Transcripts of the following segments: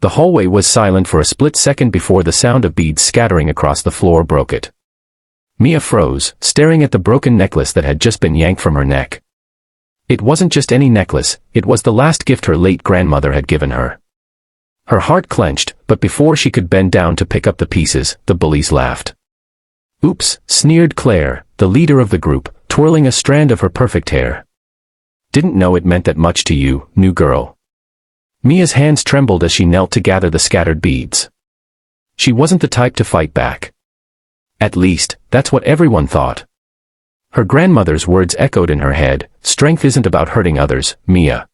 The hallway was silent for a split second before the sound of beads scattering across the floor broke it. Mia froze, staring at the broken necklace that had just been yanked from her neck. It wasn't just any necklace, it was the last gift her late grandmother had given her. Her heart clenched, but before she could bend down to pick up the pieces, the bullies laughed. "Oops," sneered Claire, the leader of the group, twirling a strand of her perfect hair. "Didn't know it meant that much to you, new girl." Mia's hands trembled as she knelt to gather the scattered beads. She wasn't the type to fight back. At least, that's what everyone thought. Her grandmother's words echoed in her head, "Strength isn't about hurting others, Mia.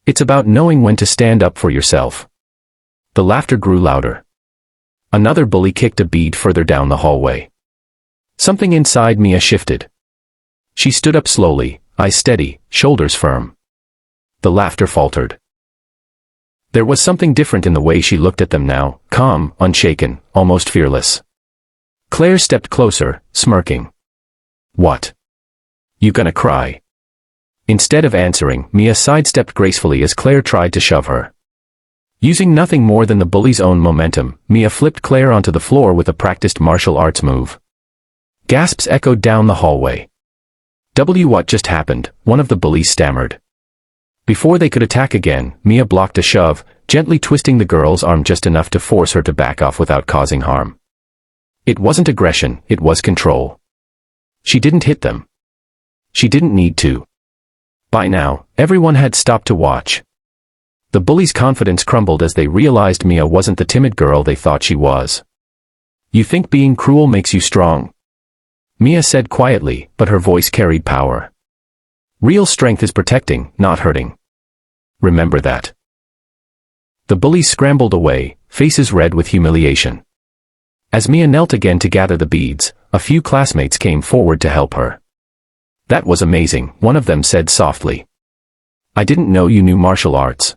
It's about knowing when to stand up for yourself." The laughter grew louder. Another bully kicked a bead further down the hallway. Something inside Mia shifted. She stood up slowly, eyes steady, shoulders firm. The laughter faltered. There was something different in the way she looked at them now, calm, unshaken, almost fearless. Claire stepped closer, smirking. "What? You gonna cry?" Instead of answering, Mia sidestepped gracefully as Claire tried to shove her. Using nothing more than the bully's own momentum, Mia flipped Claire onto the floor with a practiced martial arts move. Gasps echoed down the hallway. What just happened?" one of the bullies stammered. Before they could attack again, Mia blocked a shove, gently twisting the girl's arm just enough to force her to back off without causing harm. It wasn't aggression, it was control. She didn't hit them. She didn't need to. By now, everyone had stopped to watch. The bullies' confidence crumbled as they realized Mia wasn't the timid girl they thought she was. "You think being cruel makes you strong?" Mia said quietly, but her voice carried power. "Real strength is protecting, not hurting. Remember that." The bullies scrambled away, faces red with humiliation. As Mia knelt again to gather the beads, a few classmates came forward to help her. "That was amazing," one of them said softly. "I didn't know you knew martial arts."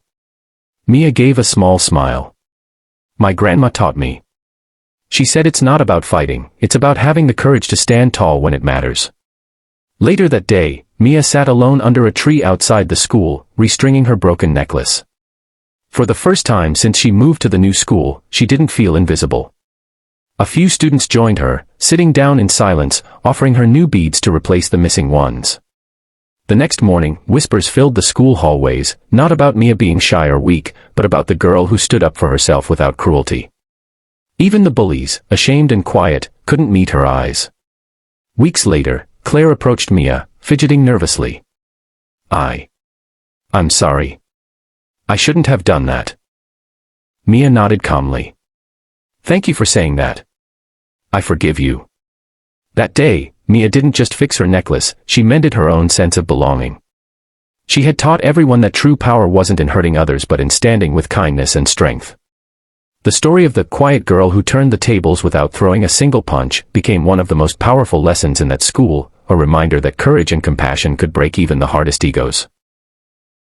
Mia gave a small smile. "My grandma taught me." She said it's not about fighting, it's about having the courage to stand tall when it matters. Later that day, Mia sat alone under a tree outside the school, restringing her broken necklace. For the first time since she moved to the new school, she didn't feel invisible. A few students joined her, sitting down in silence, offering her new beads to replace the missing ones. The next morning, whispers filled the school hallways, not about Mia being shy or weak, but about the girl who stood up for herself without cruelty. Even the bullies, ashamed and quiet, couldn't meet her eyes. Weeks later, Claire approached Mia, fidgeting nervously. I'm sorry. I shouldn't have done that." Mia nodded calmly. "Thank you for saying that. I forgive you." That day, Mia didn't just fix her necklace, she mended her own sense of belonging. She had taught everyone that true power wasn't in hurting others but in standing with kindness and strength. The story of the quiet girl who turned the tables without throwing a single punch became one of the most powerful lessons in that school, a reminder that courage and compassion could break even the hardest egos.